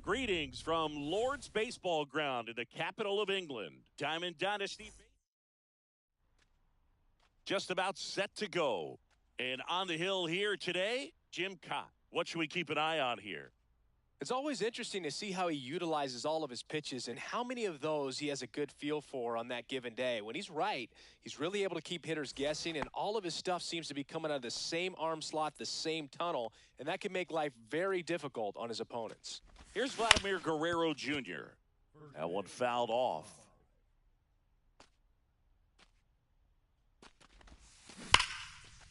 Greetings from Lord's Baseball Ground in the capital of England. Diamond Dynasty just about set to go. And on the hill here today, Jim Cott. What should we keep an eye on here? It's always interesting to see how he utilizes all of his pitches and how many of those he has a good feel for on that given day. When he's right, he's really able to keep hitters guessing, and all of his stuff seems to be coming out of the same arm slot, the same tunnel, and that can make life very difficult on his opponents. Here's Vladimir Guerrero Jr. That one fouled off.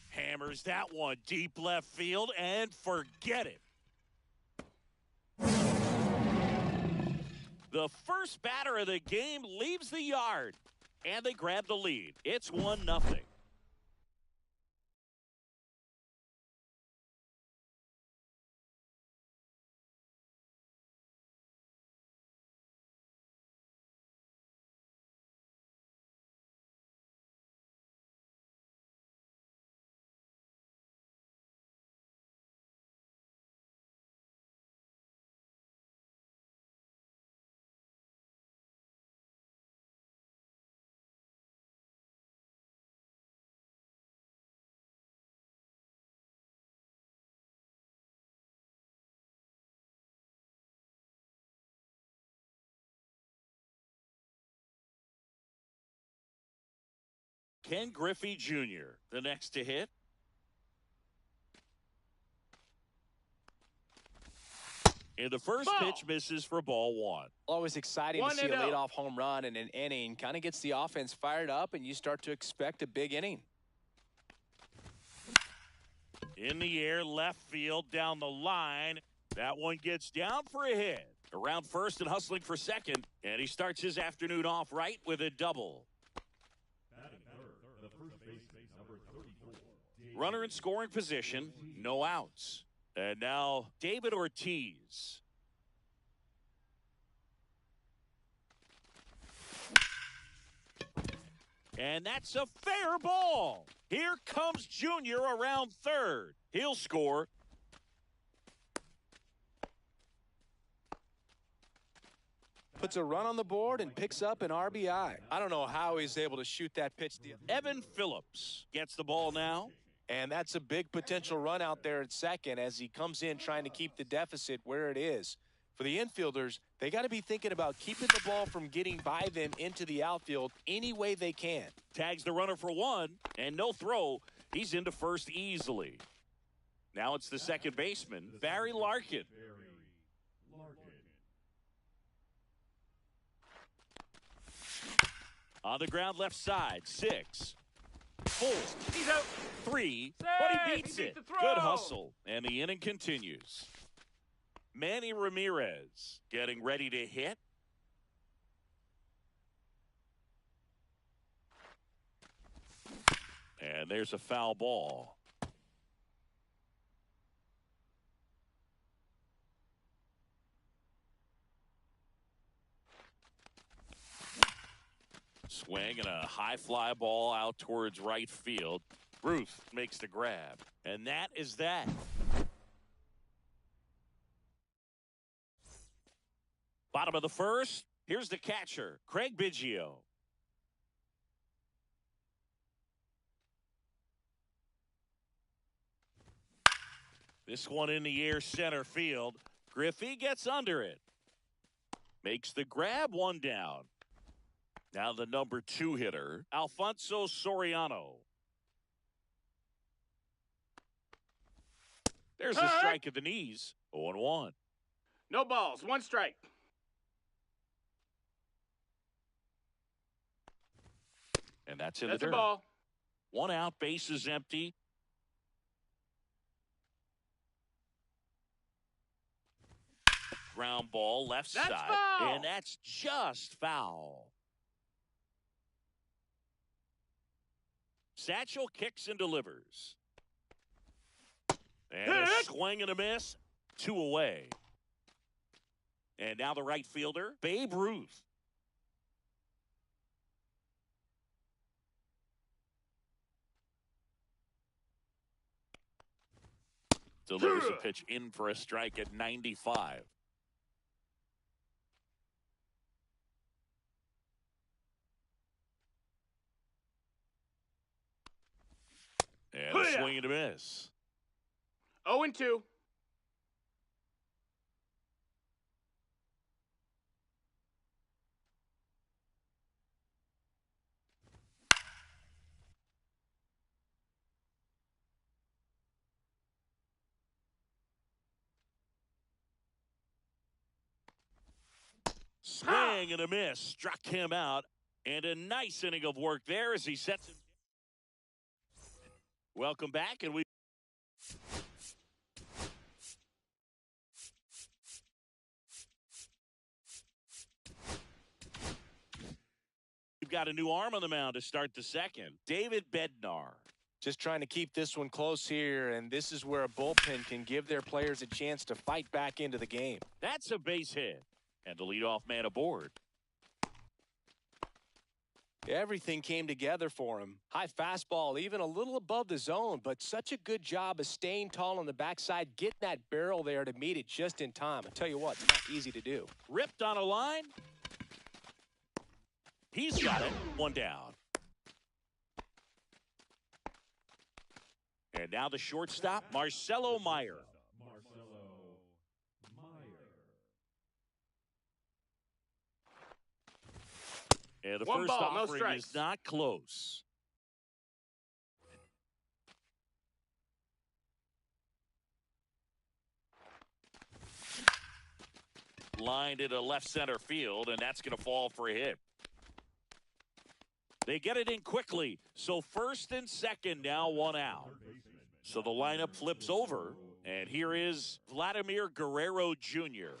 Hammers that one deep left field and forget it. The first batter of the game leaves the yard, and they grab the lead. It's 1-0. Ken Griffey Jr., the next to hit. And the first pitch misses for ball one. Always exciting to see a leadoff home run in an inning. Kind of gets the offense fired up, and you start to expect a big inning. In the air, left field, down the line. That one gets down for a hit. Around first and hustling for second. And he starts his afternoon off right with a double. Runner in scoring position, no outs. And now David Ortiz. And that's a fair ball. Here comes Junior around third. He'll score. Puts a run on the board and picks up an RBI. I don't know how he's able to shoot that pitch. Evan Phillips gets the ball now. And that's a big potential run out there at second as he comes in trying to keep the deficit where it is. For the infielders, they got to be thinking about keeping the ball from getting by them into the outfield any way they can. Tags the runner for one, and no throw. He's into first easily. Now it's the second baseman, Barry Larkin. On the ground left side, 6. 4. He's out. 3. But he beats it. Good hustle. And the inning continues. Manny Ramirez getting ready to hit. And there's a foul ball. Swing and a high fly ball out towards right field. Ruth makes the grab. And that is that. Bottom of the first. Here's the catcher, Craig Biggio. This one in the air center field. Griffey gets under it. Makes the grab, one down. Now the number 2 hitter, Alfonso Soriano. There's a strike at the knees. 0-1. No balls, 1 strike. And that's in the dirt. That's a ball. 1 out, bases empty. Ground ball, left That's side. foul. And that's just foul. Satchel kicks and delivers. And a swing and a miss. 2 away. And now the right fielder, Babe Ruth. Delivers a pitch in for a strike at 95. And a swing and a miss. 0-2. Swing and a miss. Struck him out. And a nice inning of work there as he sets him. Welcome back, and we've got a new arm on the mound to start the second. David Bednar. Just trying to keep this one close here, and this is where a bullpen can give their players a chance to fight back into the game. That's a base hit. And the leadoff man aboard. Everything came together for him. High fastball, even a little above the zone, but such a good job of staying tall on the backside, getting that barrel there to meet it just in time. I tell you what, it's not easy to do. Ripped on a line. He's got it. 1 down. And now the shortstop, Marcelo Meyer. And the One first ball, no offering strikes. is not close. Lined into left center field, and that's going to fall for a hit. They get it in quickly, so first and second now 1 out. So the lineup flips over, and here is Vladimir Guerrero Jr.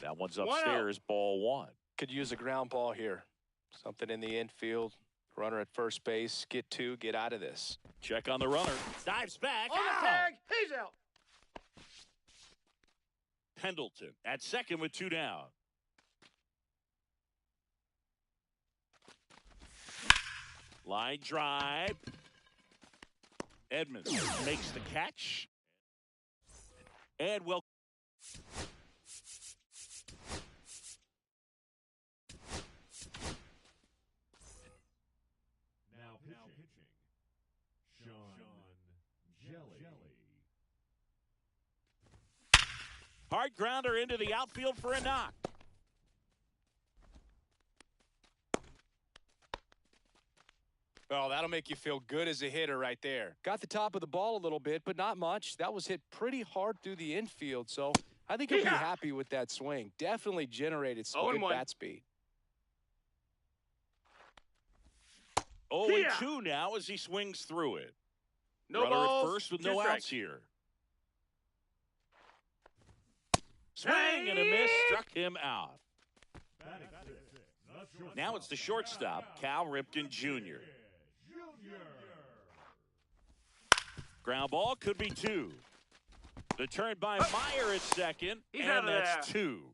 That one's upstairs, ball 1. Could use a ground ball here. Something in the infield. Runner at first base. Get 2. Get out of this. Check on the runner. Dives back. On the tag. He's out. Pendleton at second with 2 down. Line drive. Edmonds makes the catch. And will. Now pitching. Sean Jelly. Hard grounder into the outfield for a knock. Oh, that'll make you feel good as a hitter right there. Got the top of the ball a little bit, but not much. That was hit pretty hard through the infield, so I think he'll be happy with that swing. Definitely generated some good bat speed. 0-2 now as he swings through it. No Runner balls, at first with 2 no strikes. outs here. Swing and a miss, struck him out. Now it's the shortstop, Cal Ripken Jr. Ground ball could be 2. The turn by Meyer at second, He's out and of that's there. 2.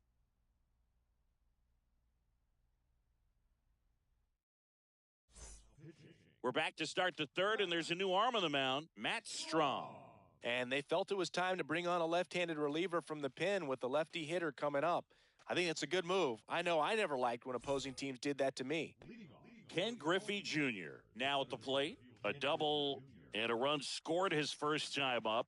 We're back to start the third, and there's a new arm on the mound, Matt Strong. And they felt it was time to bring on a left-handed reliever from the pen with the lefty hitter coming up. I think it's a good move. I know I never liked when opposing teams did that to me. Ken Griffey Jr. now at the plate. A double and a run scored his first time up.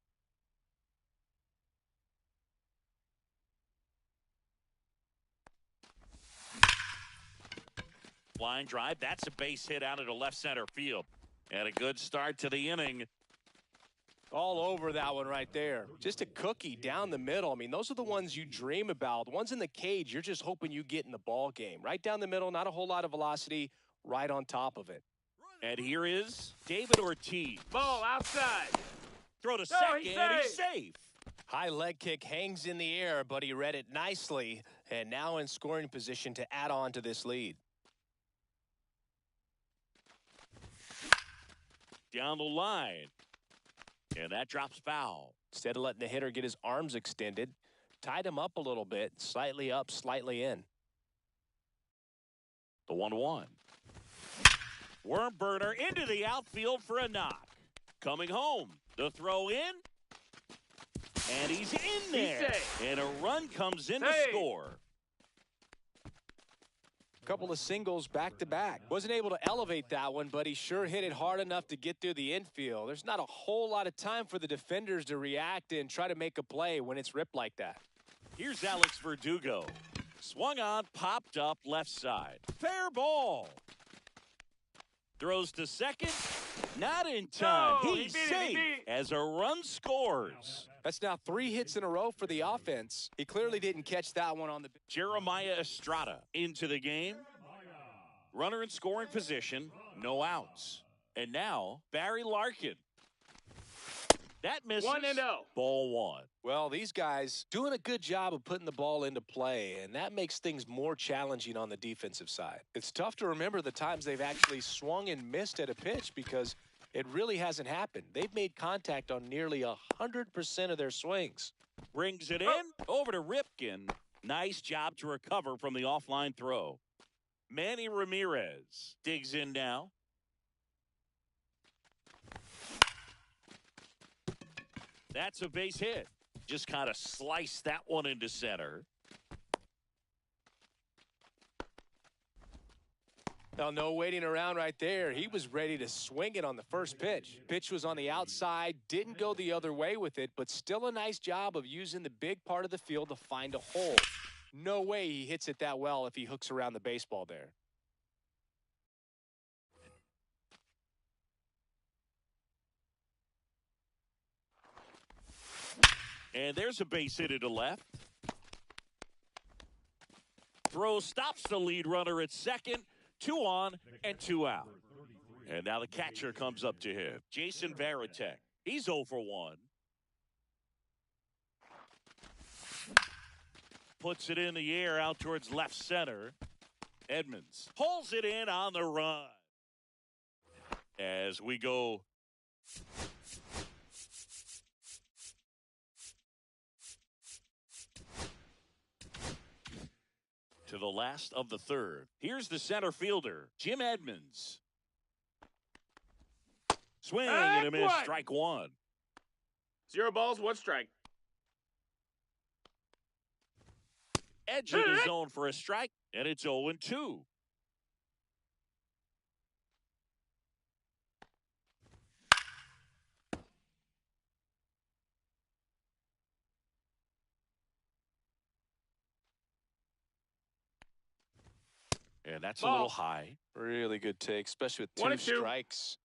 Line drive. That's a base hit out into left center field. And a good start to the inning. All over that one right there. Just a cookie down the middle. I mean, those are the ones you dream about. The ones in the cage, you're just hoping you get in the ball game. Right down the middle, not a whole lot of velocity, right on top of it. And here is David Ortiz. Ball outside. Throw to No, second, he's and he's safe. safe. High leg kick hangs in the air, but he read it nicely, and now in scoring position to add on to this lead. Down the line. And that drops foul. Instead of letting the hitter get his arms extended, tied him up a little bit, slightly up, slightly in. The 1-1. Worm burner into the outfield for a knock. Coming home. The throw in. And he's in there. And a run comes in to score. Couple of singles back to back. Wasn't able to elevate that one, but he sure hit it hard enough to get through the infield. There's not a whole lot of time for the defenders to react and try to make a play when it's ripped like that. Here's Alex Verdugo. Swung on, popped up left side. Fair ball. Throws to second. Not in time. No, He's safe as a run scores. That's now 3 hits in a row for the offense. He clearly didn't catch that one on the... Jeremiah Estrada into the game. Runner in scoring position. No outs. And now, Barry Larkin. That misses. 1-0. Ball 1. Well, these guys doing a good job of putting the ball into play, and that makes things more challenging on the defensive side. It's tough to remember the times they've actually swung and missed at a pitch because it really hasn't happened. They've made contact on nearly 100% of their swings. Brings it in. Over to Ripken. Nice job to recover from the offline throw. Manny Ramirez digs in now. That's a base hit. Just kind of sliced that one into center. Now, no waiting around right there. He was ready to swing it on the first pitch. Pitch was on the outside, didn't go the other way with it, but still a nice job of using the big part of the field to find a hole. No way he hits it that well if he hooks around the baseball there. And there's a base hit to left. Throw stops the lead runner at second. 2 on and 2 out. And now the catcher comes up to him. Jason Varitek. He's 0 for 1. Puts it in the air out towards left center. Edmonds pulls it in on the run. As we go to the last of the third. Here's the center fielder, Jim Edmonds. Swing and a miss, strike 1. 0 balls, 1 strike. Edge of the zone for a strike, and it's 0-2. And that's a little high. Really good take, especially with 2 1 and 2. strikes.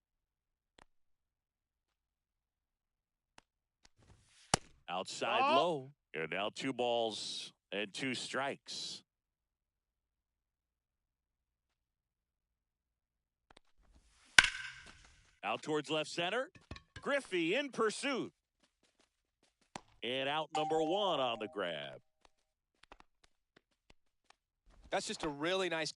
Outside low. And now 2 balls and 2 strikes. Out towards left center. Griffey in pursuit. And out number 1 on the grab. That's just a really nice...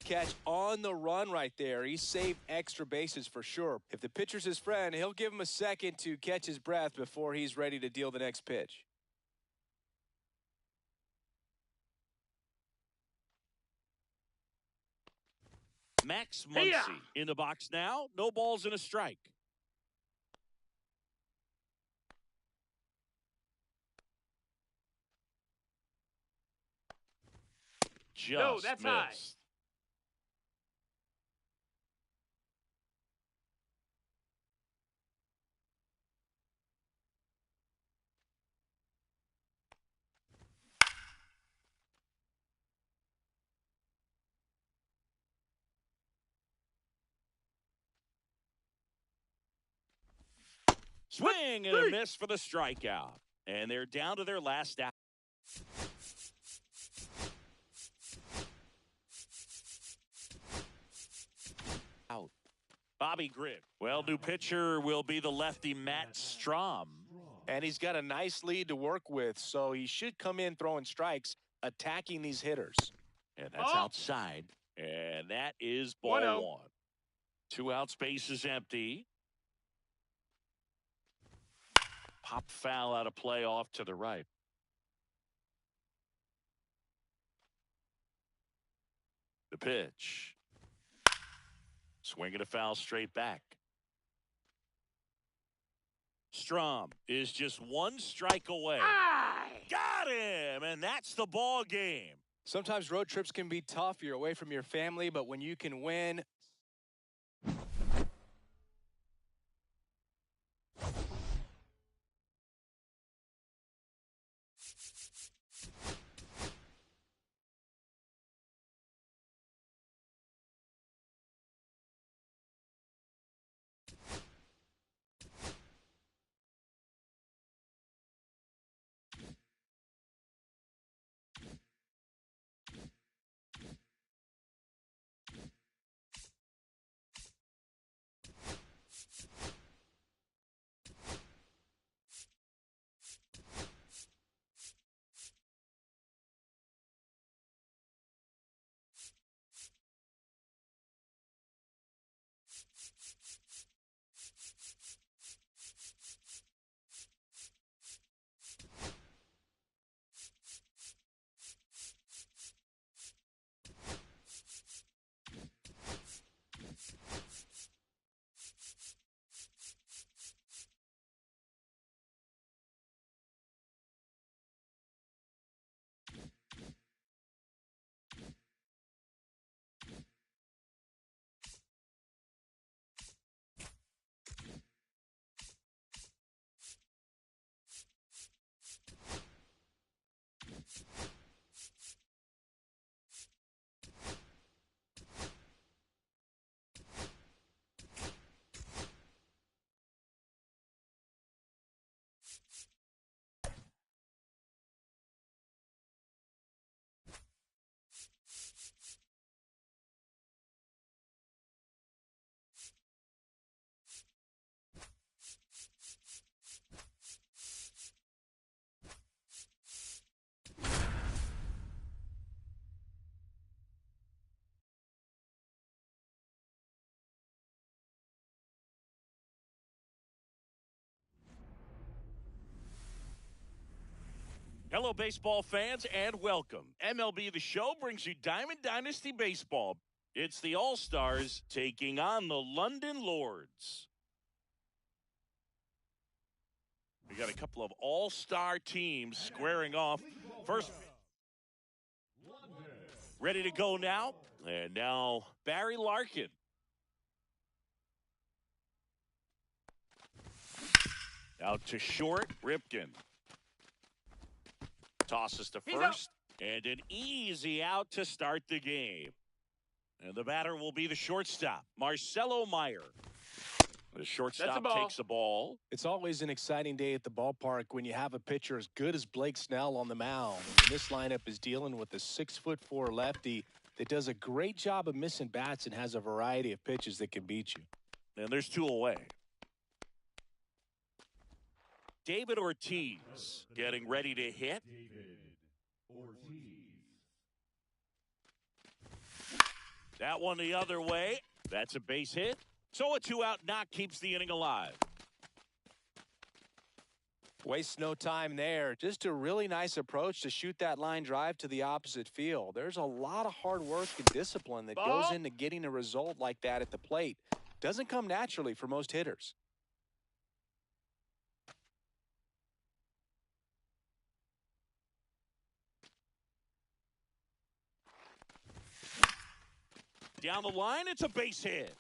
catch on the run right there. He saved extra bases for sure. If the pitcher's his friend, he'll give him a second to catch his breath before he's ready to deal the next pitch. Max Muncy in the box now. No balls and a strike. Just that's missed. high. Swing and a miss for the strikeout. And they're down to their last out. Bobby Grib. Well, new pitcher will be the lefty Matt Strom. And he's got a nice lead to work with, so he should come in throwing strikes, attacking these hitters. And that's outside. And that is ball 1-0. one. 2 outs, base is empty. Pop foul out of play off to the right. The pitch. Swinging a foul straight back. Strom is just 1 strike away. Got him, and that's the ball game. Sometimes road trips can be tough. You're away from your family, but when you can win. Hello, baseball fans, and welcome. MLB The Show brings you Diamond Dynasty Baseball. It's the All-Stars taking on the London Lords. We got a couple of all-star teams squaring off. First, ready to go now. And now, Barry Larkin. Out to short, Ripken. Tosses to first, and an easy out to start the game. And the batter will be the shortstop, Marcelo Meyer. The shortstop takes the ball. It's always an exciting day at the ballpark when you have a pitcher as good as Blake Snell on the mound. And this lineup is dealing with a 6'4" lefty that does a great job of missing bats and has a variety of pitches that can beat you. And there's 2 away. David Ortiz getting ready to hit. That one the other way. That's a base hit. So a 2-out knock keeps the inning alive. Wastes no time there. Just a really nice approach to shoot that line drive to the opposite field. There's a lot of hard work and discipline that goes into getting a result like that at the plate. Doesn't come naturally for most hitters. Down the line, it's a base hit.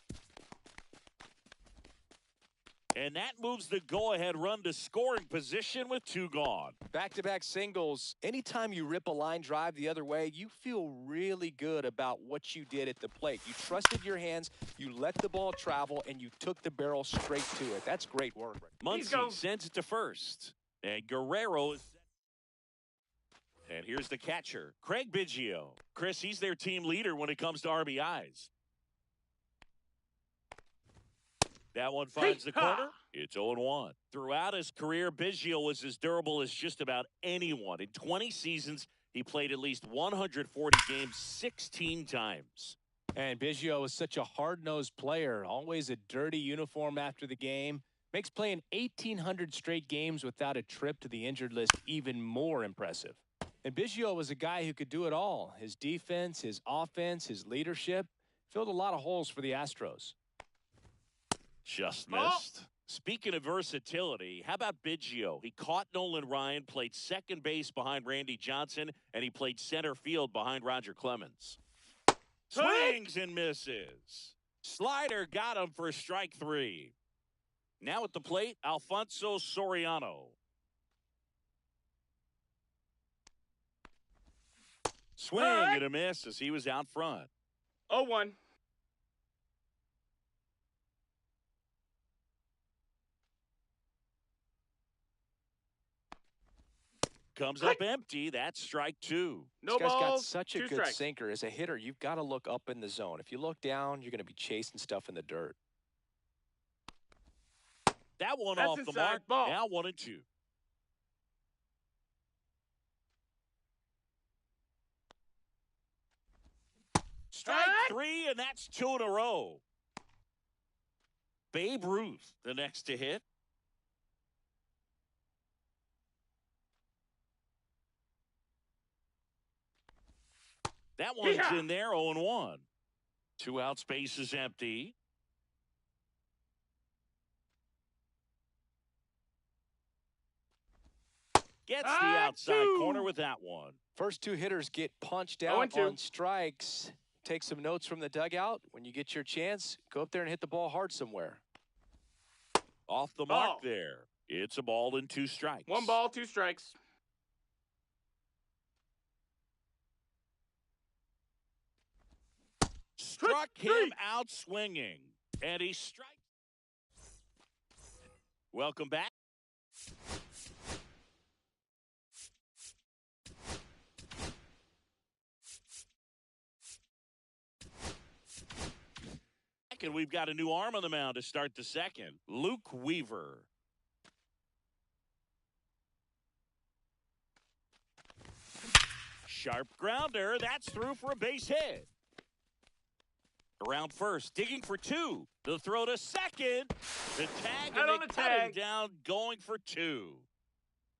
And that moves the go-ahead run to scoring position with 2 gone. Back-to-back singles. Anytime you rip a line drive the other way, you feel really good about what you did at the plate. You trusted your hands, you let the ball travel, and you took the barrel straight to it. That's great work. Muncy sends it to first. And Guerrero is... And here's the catcher, Craig Biggio. Chris, he's their team leader when it comes to RBIs. That one finds the corner. It's 0-1. Throughout his career, Biggio was as durable as just about anyone. In 20 seasons, he played at least 140 games 16 times. And Biggio is such a hard-nosed player, always a dirty uniform after the game. Makes playing 1,800 straight games without a trip to the injured list even more impressive. And Biggio was a guy who could do it all. His defense, his offense, his leadership filled a lot of holes for the Astros. Just missed. Speaking of versatility, how about Biggio? He caught Nolan Ryan, played second base behind Randy Johnson, and he played center field behind Roger Clemens. Swings and misses. Slider got him for strike 3. Now at the plate, Alfonso Soriano. Swing and a miss as he was out front. 0-1. Comes up empty. That's strike 2. No This guy's got balls, such a 2 good strikes. sinker. As a hitter, you've got to look up in the zone. If you look down, you're going to be chasing stuff in the dirt. That one That's off the inside mark. ball. Now 1-2. Strike 3, and that's 2 in a row. Babe Ruth, the next to hit. That one's in there, 0-1. 2 out, space is empty. Gets the outside corner with that one. First 2 hitters get punched out on strikes. Take some notes from the dugout. When you get your chance, go up there and hit the ball hard somewhere. Off the mark there. It's a ball and 2 strikes. 1 ball, 2 strikes. Struck him out swinging. And he strikes. Welcome back. And we've got a new arm on the mound to start the second. Luke Weaver. Sharp grounder. That's through for a base hit. Around first, digging for 2. The throw to second. The tag, and they cut him down, going for 2.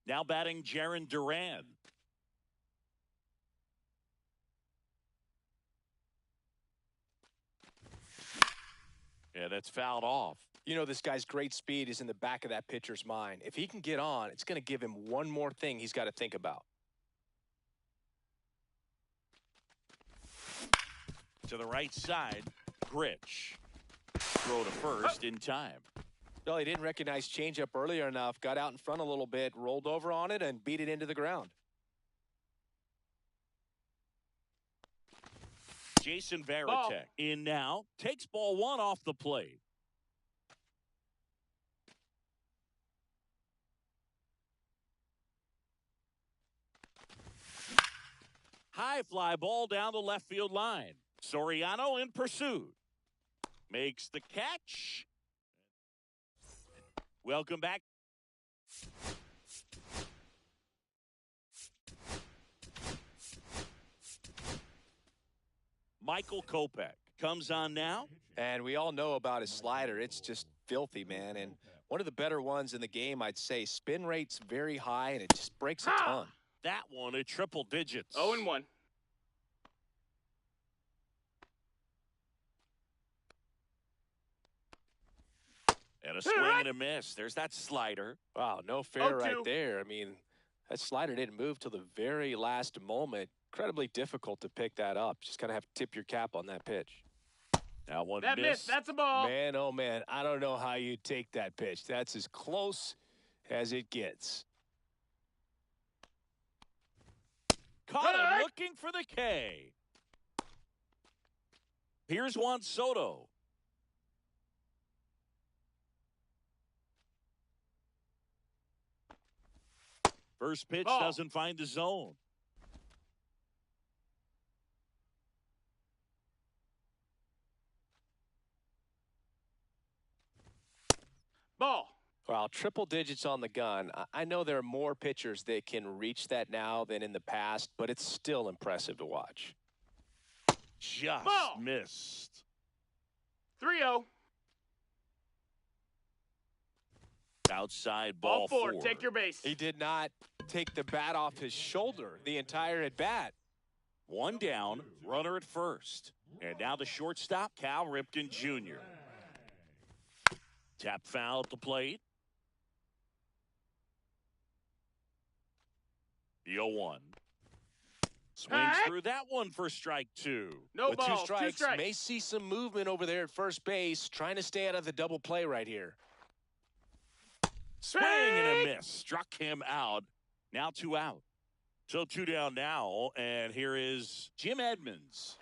Now batting Jarren Duran. Yeah, that's fouled off. You know, this guy's great speed is in the back of that pitcher's mind. If he can get on, it's going to give him one more thing he's got to think about. To the right side, Grich. Throw to first in time. Well, he didn't recognize changeup earlier enough, got out in front a little bit, rolled over on it, and beat it into the ground. Jason Varitek in now. Takes ball 1 off the plate. High fly ball down the left field line. Soriano in pursuit. Makes the catch. Welcome back. Michael Kopech comes on now. And we all know about his slider. It's just filthy, man. And one of the better ones in the game, I'd say. Spin rate's very high, and it just breaks a ton. That one at triple digits. 0-1. And a swing and a miss. There's that slider. Wow, no fair right there. I mean, that slider didn't move till the very last moment. Incredibly difficult to pick that up. Just kind of have to tip your cap on that pitch. That one That missed. That's a ball. Man, oh man, I don't know how you take that pitch. That's as close as it gets. Caught him looking for the K. Here's Juan Soto. First pitch doesn't find the zone. Ball. Well, triple digits on the gun. I know there are more pitchers that can reach that now than in the past, but it's still impressive to watch. Just missed. 3-0. Outside ball four. Take your base. He did not take the bat off his shoulder the entire at bat. One down, runner at first. And now the shortstop, Cal Ripken Jr. Tap foul at the plate. The 0-1. Swings through that one for strike two. With two strikes, may see some movement over there at first base, trying to stay out of the double play right here. Swing and a miss. Struck him out. Now 2 out. So 2 down now, and here is Jim Edmonds.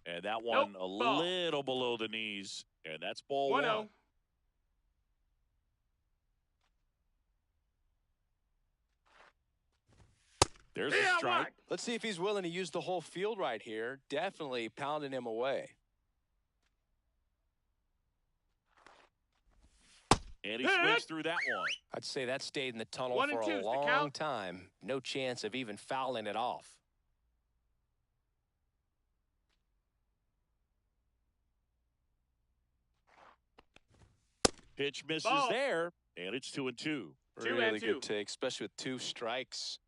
And that one a little below the knees, and that's ball 1. There's a strike. Let's see if he's willing to use the whole field right here. Definitely pounding him away. And he swings through that one. I'd say that stayed in the tunnel for a long time. No chance of even fouling it off. Pitch misses there, and it's 2-2. Really good take, especially with 2 strikes.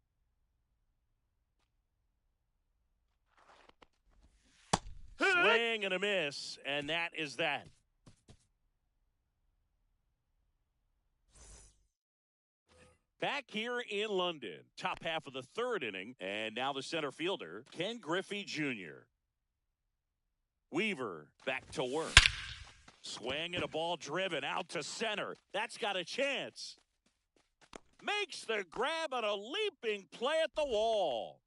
Swing and a miss, and that is that. Back here in London, top half of the 3rd inning, and now the center fielder, Ken Griffey Jr. Weaver back to work. Swing and a ball driven out to center. That's got a chance. Makes the grab on a leaping play at the wall.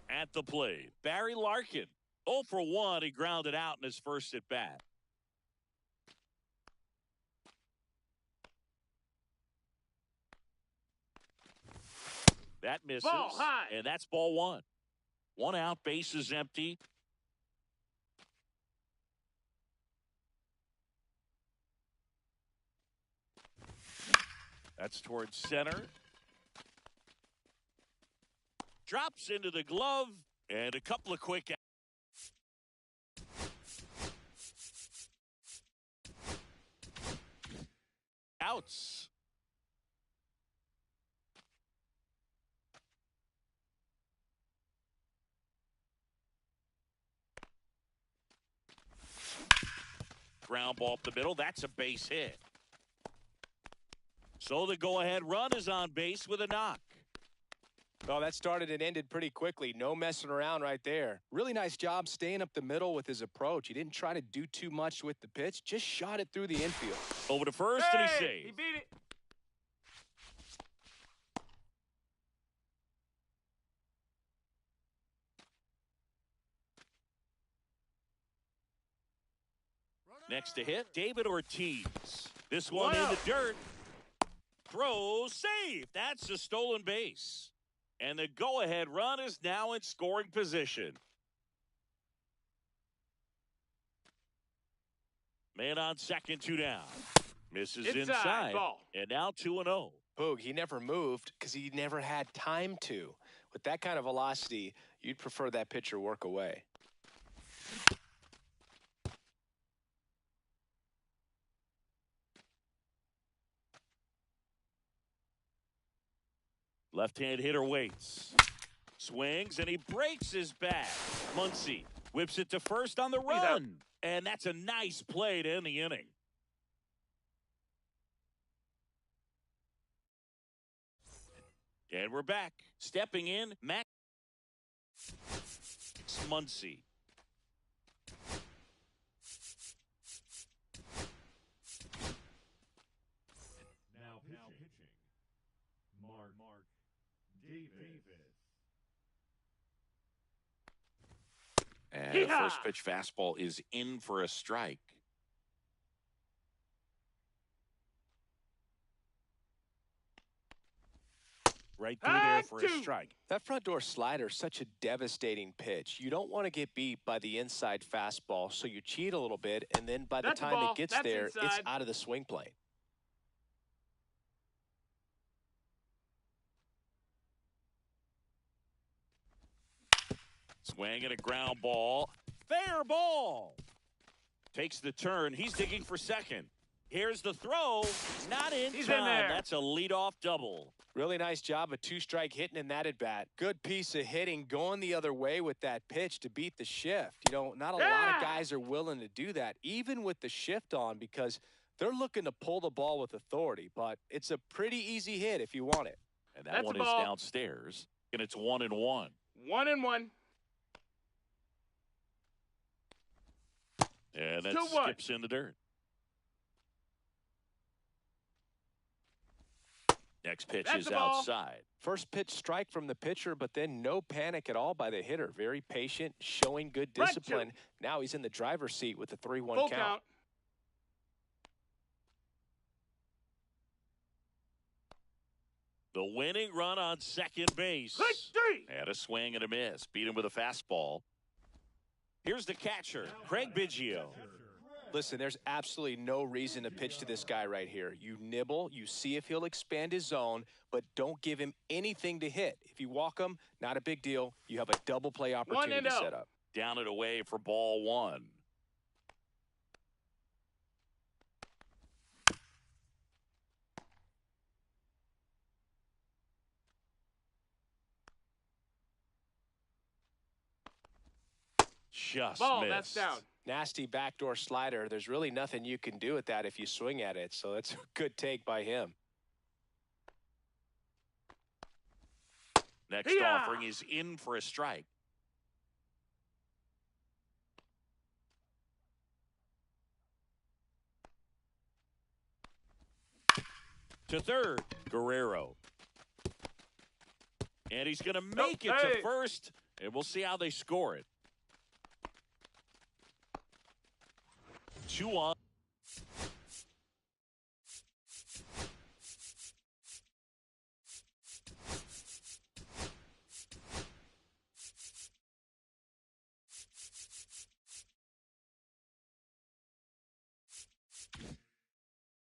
At the plate, Barry Larkin. 0 for 1, he grounded out in his first at bat. That misses, and that's ball 1. 1 out, base is empty. That's towards center. Drops into the glove, and a couple of quick outs. Ground ball up the middle. That's a base hit. So the go-ahead run is on base with a knock. Well, that started and ended pretty quickly. No messing around right there. Really nice job staying up the middle with his approach. He didn't try to do too much with the pitch. Just shot it through the infield. Over to first, and he saved. He beat it. Next to hit, David Ortiz. This one in the dirt. Throw, save. That's a stolen base. And the go-ahead run is now in scoring position. Man on second, 2 down. Misses inside. Ball. And now 2-0. Boog, he never moved because he never had time to. With that kind of velocity, you'd prefer that pitcher work away. Left-hand hitter waits. Swings, and he breaks his bat. Muncy whips it to first on the run. And that's a nice play to end the inning. And we're back. Stepping in, Matt It's Muncy. Now pitching. Mark Davis. And the Yeehaw! first pitch fastball is in for a strike. Right through there for a strike. That front door slider is such a devastating pitch. You don't want to get beat by the inside fastball, so you cheat a little bit, and then by the That's a time ball. it gets That's there, it's inside. out of the swing plane. Swing and a ground ball. Fair ball. Takes the turn. He's digging for second. Here's the throw. Not in He's time. in there. That's a leadoff double. Really nice job of two-strike hitting in that at-bat. Good piece of hitting going the other way with that pitch to beat the shift. You know, not a lot of guys are willing to do that, even with the shift on, because they're looking to pull the ball with authority. But it's a pretty easy hit if you want it. And that That's one a is ball. downstairs. And it's 1-1. 1-1. And that 2-1. skips in the dirt. Next pitch That's is the ball. outside. First pitch strike from the pitcher, but then no panic at all by the hitter. Very patient, showing good Right discipline. Now he's in the driver's seat with the 3-1 Full count. count. The winning run on second base. Victory! And a swing and a miss. Beat him with a fastball. Here's the catcher, Craig Biggio. Listen, there's absolutely no reason to pitch to this guy right here. You nibble, you see if he'll expand his zone, but don't give him anything to hit. If you walk him, not a big deal. You have a double play opportunity 1-0. set up. Down and away for ball one. Just Ball, missed. that's down. Nasty backdoor slider. There's really nothing you can do with that if you swing at it, so that's a good take by him. Next Hiya! offering is in for a strike. To third, Guerrero. And he's going to make it to hey. first, and we'll see how they score it. 2 on.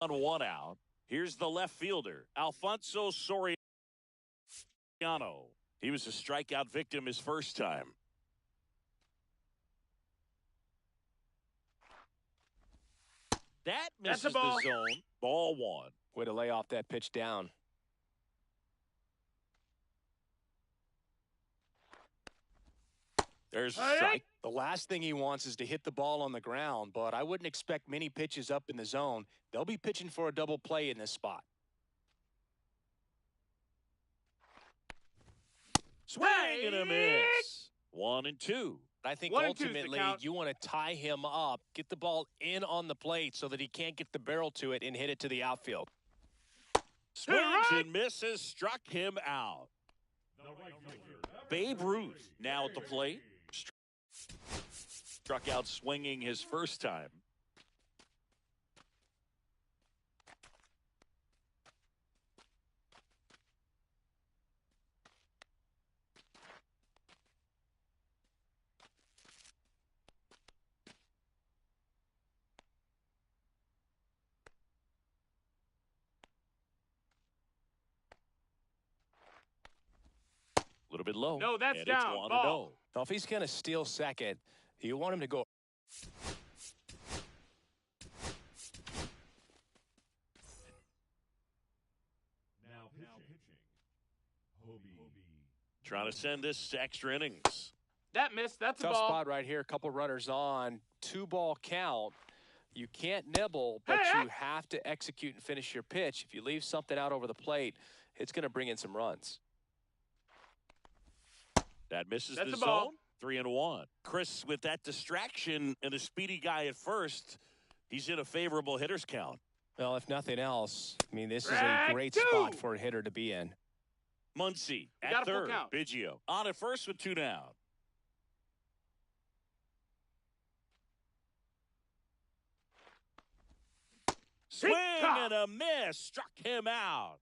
On 1 out. Here's the left fielder, Alfonso Soriano. He was a strikeout victim his first time. That That's misses a ball. the zone. Ball one. Way to lay off that pitch down. There's a All right. strike. The last thing he wants is to hit the ball on the ground, but I wouldn't expect many pitches up in the zone. They'll be pitching for a double play in this spot. Swing and a miss. 1 and 2. I think 1 and 2's the ultimately count. you want to tie him up, get the ball in on the plate so that he can't get the barrel to it and hit it to the outfield. Swings right. and misses. Struck him out. The right fielder. Babe Ruth now at the plate. Struck out swinging his first time. A little bit low. No, that's and down. It's 1-0. Ball. Now, if he's going to steal second, you want him to go. Now pitching. Hobie. Trying to send this to extra innings. That missed. That's a Tough ball. spot right here. A couple runners on. 2-ball count. You can't nibble, but Hey! you have to execute and finish your pitch. If you leave something out over the plate, it's going to bring in some runs. That misses That's the a ball. zone. 3-1. Chris, with that distraction and a speedy guy at first, he's in a favorable hitter's count. Well, if nothing else, I mean, this is a Strike great two. spot for a hitter to be in. Muncy got at a full third. count. Biggio on at first with 2 down. Swing and a miss. Struck him out.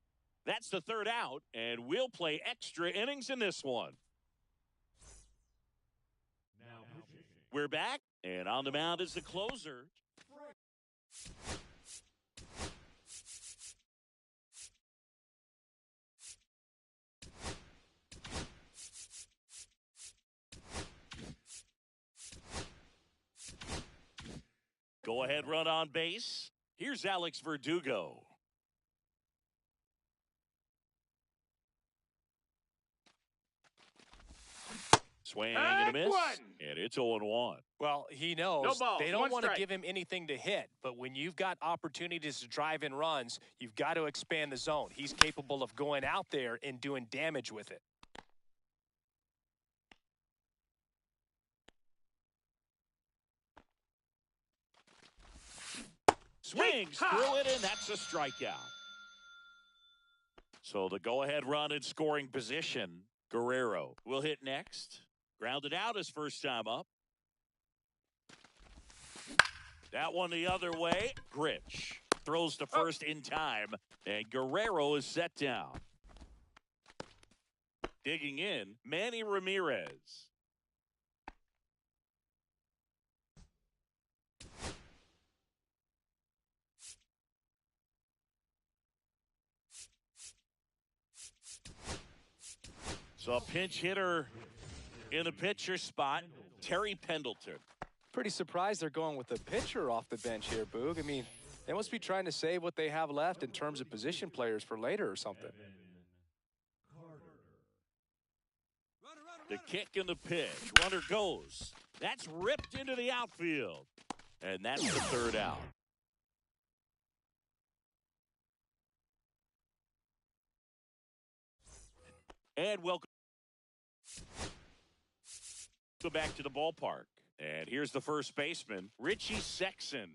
That's the 3rd out, and we'll play extra innings in this one. Now pitching. We're back, and on the mound is the closer. Go ahead, run on base. Here's Alex Verdugo. Swing and a miss, and it's 0-1. Well, he knows No balls, they don't one want to strike. give him anything to hit, but when you've got opportunities to drive in runs, you've got to expand the zone. He's capable of going out there and doing damage with it. Swings through it, and that's a strikeout. So the go-ahead run in scoring position, Guerrero will hit next. Grounded out his first time up. That one the other way. Grich throws to first in time, and Guerrero is set down. Digging in, Manny Ramirez. So a pinch hitter in the pitcher spot, Terry Pendleton. Pretty surprised they're going with the pitcher off the bench here, Boog. I mean, they must be trying to save what they have left in terms of position players for later or something. The kick and the pitch. Runner goes. That's ripped into the outfield. And that's the 3rd out. And welcome back to the ballpark. And here's the first baseman, Richie Sexson.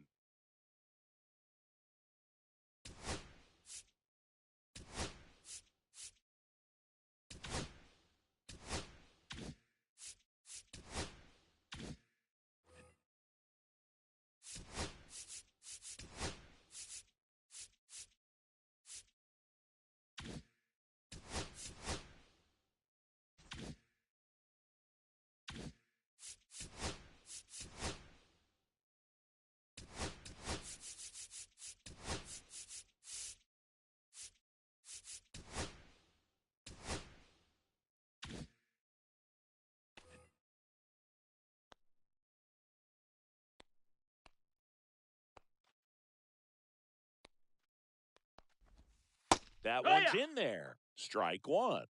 That one's in there. Strike 1.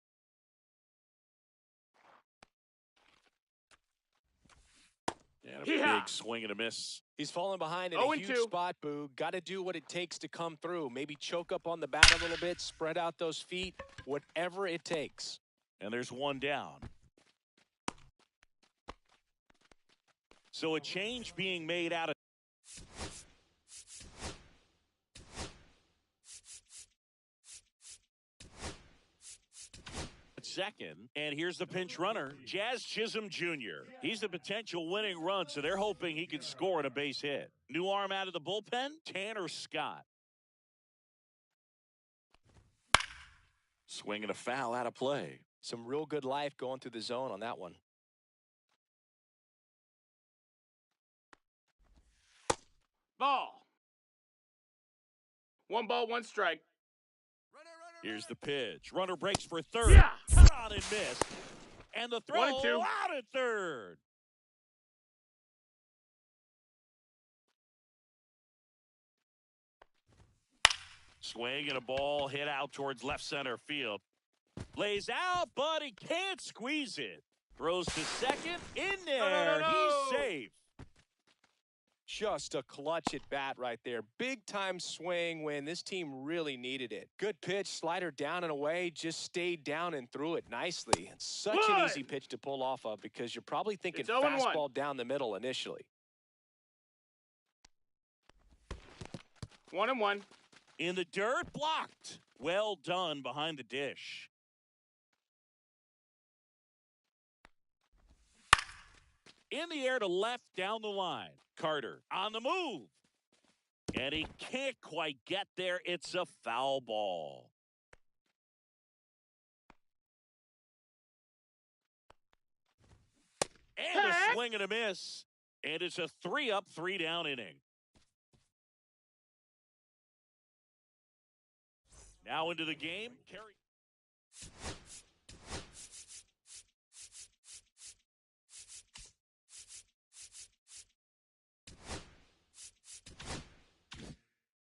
And a big swing and a miss. He's falling behind in a huge 0-2. spot, Boog. Got to do what it takes to come through. Maybe choke up on the bat a little bit, spread out those feet, whatever it takes. And there's 1 down. So a change being made out of second, and here's the pinch runner, Jazz Chisholm Jr. He's the potential winning run, so they're hoping he can score at a base hit. New arm out of the bullpen, Tanner Scott. Swing and a foul out of play. Some real good life going through the zone on that one. Ball. 1 ball, 1 strike. Here's the pitch. Runner breaks for third. Yeah. Cut on and missed. And the throw 1-2. out at third. Swing and a ball hit out towards left center field. Lays out, but he can't squeeze it. Throws to second. In there. No. He's safe. Just a clutch at bat right there. Big time swing when this team really needed it. Good pitch, slider down and away, just stayed down and threw it nicely. It's such an easy pitch to pull off of because you're probably thinking fastball down the middle initially. 1-1. In the dirt, blocked. Well done behind the dish. In the air to left, down the line. Carter on the move. And he can't quite get there. It's a foul ball. And a swing and a miss. And it's a 3-up, 3-down inning. Now into the game. Carry.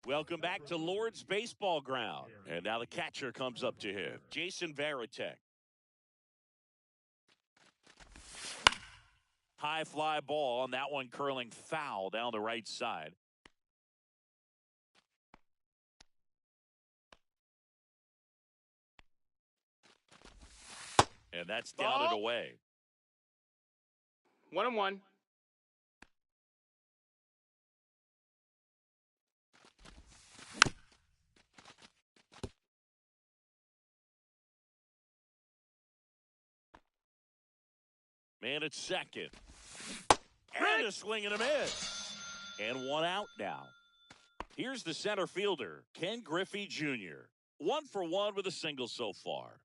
Welcome back to Lord's Baseball Ground. And now the catcher comes up to him, Jason Varitek. High fly ball, and that one curling foul down the right side. And that's down and away. 1-1. Man at second. And a swing and a miss. And one out now. Here's the center fielder, Ken Griffey Jr. 1 for 1 with a single so far.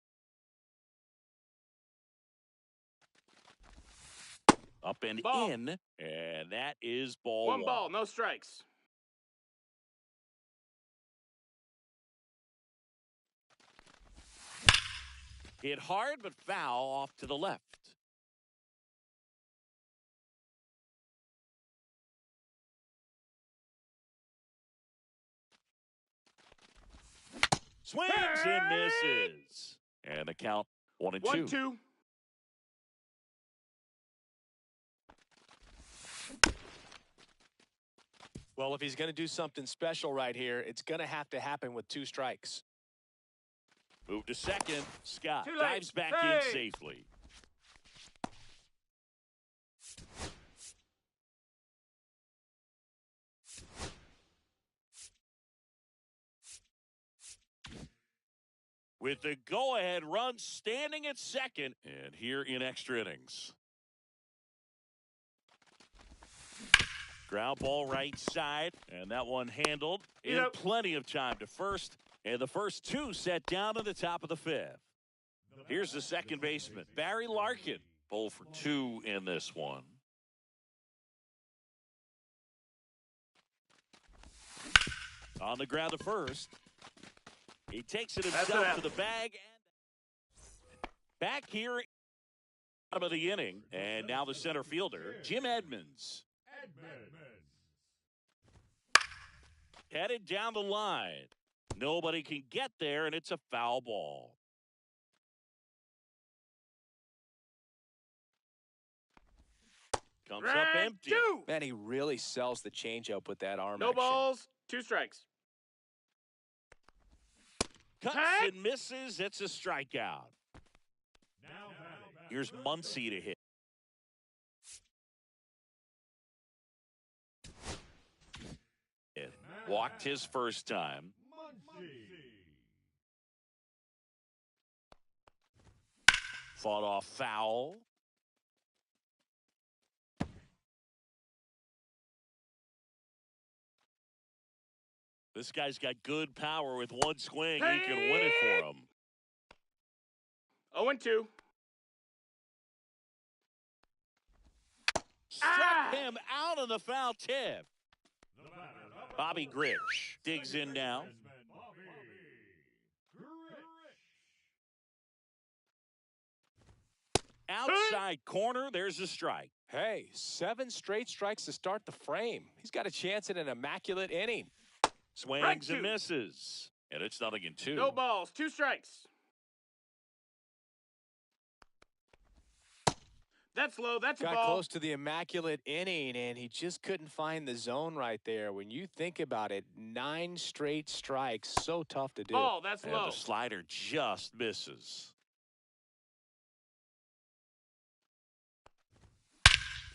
Up and in, and that is ball one. 1 ball, no strikes. Hit hard, but foul off to the left. Swings and misses. And the count 1-2. 1-2. Well, if he's going to do something special right here, it's going to have to happen with 2 strikes. Move to second. Scott dives back in safely. With the go-ahead run standing at second, and here in extra innings. Ground ball right side, and that one handled in plenty of time to first, and the first 2 set down to the top of the 5th. Here's the second baseman, Barry Larkin, 0 for 2 in this one. On the ground to first. He takes it himself to the bag. And back here bottom of the inning, and now the center fielder, Jim Edmonds. Headed down the line. Nobody can get there, and it's a foul ball. Comes up empty. Man, he really sells the changeup with that arm No action. balls, 2 strikes. Cuts and misses. It's a strikeout. Here's Muncy to hit. Walked his first time. Fought off foul. This guy's got good power. With one swing, he can win it for him. 0-2. Struck him out on the foul tip. Bobby Grich digs in now. Outside corner, there's a strike. Hey, 7 straight strikes to start the frame. He's got a chance at an immaculate inning. Swings and misses. And it's 0-2. No balls, 2 strikes. That's low. That's a Got ball. close to the immaculate inning, and he just couldn't find the zone right there. When you think about it, 9 straight strikes, so tough to do. Ball. That's And low. the slider just misses.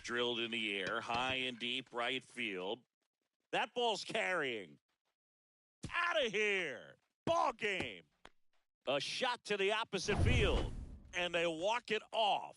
Drilled in the air, high and deep right field. That ball's carrying. Out of here. Ball game. A shot to the opposite field, and they walk it off.